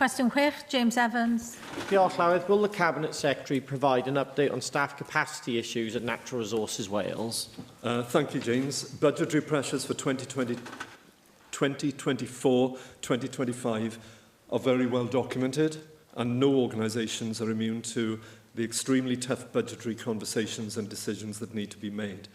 Cwestiwn 6, James Evans. Diolch, Llywyd. Will the Cabinet Secretary provide an update on staff capacity issues at Natural Resources Wales? Thank you, James. Budgetary pressures for 2024-2025 are very well documented, and no organisations are immune to the extremely tough budgetary conversations and decisions that need to be made.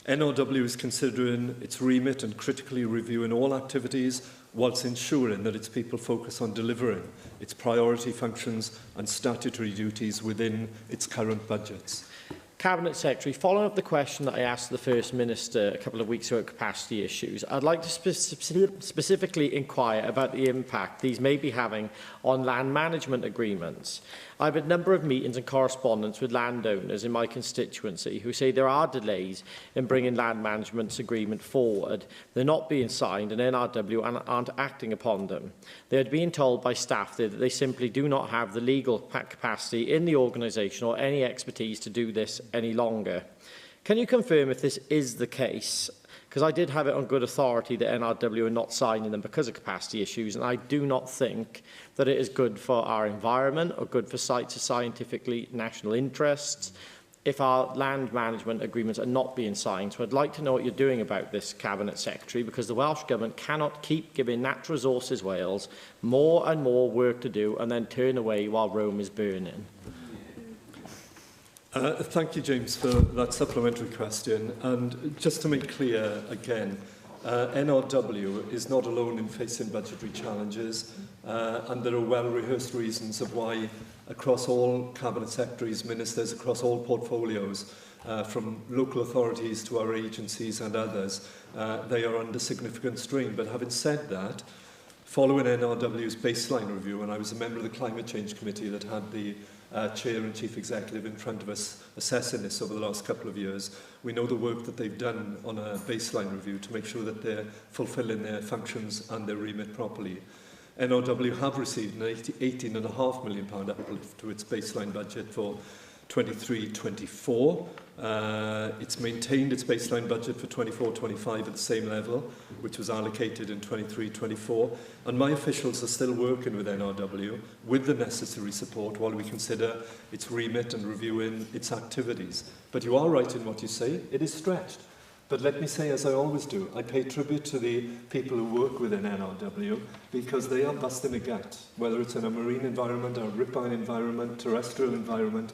NRW is considering its remit and critically reviewing all activities whilst ensuring that its people focus on delivering its priority functions and statutory duties within its current budgets. Cabinet Secretary, following up the question that I asked the First Minister a couple of weeks ago about capacity issues, I'd like to specifically inquire about the impact these may be having on land management agreements. I've had a number of meetings and correspondence with landowners in my constituency who say there are delays in bringing land management agreement forward. They're not being signed and NRW aren't acting upon them. They're being told by staff there that they simply do not have the legal capacity in the organisation or any expertise to do this any longer. Can you confirm if this is the case? Because I did have it on good authority that NRW are not signing them because of capacity issues, and I do not think that it is good for our environment or good for sites of scientifically national interests if our land management agreements are not being signed. So I'd like to know what you're doing about this, Cabinet Secretary, because the Welsh Government cannot keep giving Natural Resources Wales more and more work to do and then turn away while Rome is burning. Thank you, James, for that supplementary question. And just to make clear again, NRW is not alone in facing budgetary challenges, and there are well-rehearsed reasons of why, across all Cabinet Secretaries, Ministers, across all portfolios, from local authorities to our agencies and others, they are under significant strain. But having said that, following NRW's baseline review, and I was a member of the Climate Change Committee that had the Chair and Chief Executive in front of us assessing this over the last couple of years, we know the work that they've done on a baseline review to make sure that they're fulfilling their functions and their remit properly. NRW have received an £18.5 million uplift to its baseline budget for 23-24. It's maintained its baseline budget for 24-25 at the same level, which was allocated in 23-24. And my officials are still working with NRW with the necessary support while we consider its remit and reviewing its activities. But you are right in what you say. It is stretched. But let me say, as I always do, I pay tribute to the people who work within NRW because they are busting a gut, whether it's in a marine environment, a ripine environment, terrestrial environment,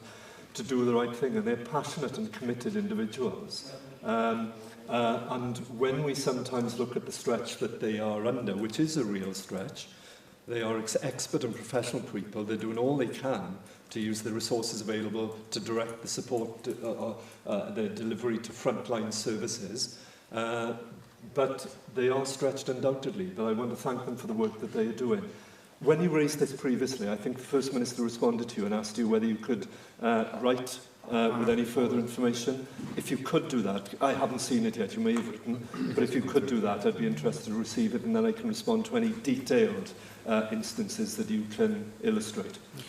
to do the right thing, and they're passionate and committed individuals. And when we sometimes look at the stretch that they are under, which is a real stretch, they are expert and professional people. They're doing all they can to use the resources available to direct the support, the delivery to frontline services. But they are stretched undoubtedly, but I want to thank them for the work that they are doing. When you raised this previously, I think the First Minister responded to you and asked you whether you could write with any further information. If you could do that, I haven't seen it yet, you may have written, but if you could do that, I'd be interested to receive it, and then I can respond to any detailed instances that you can illustrate.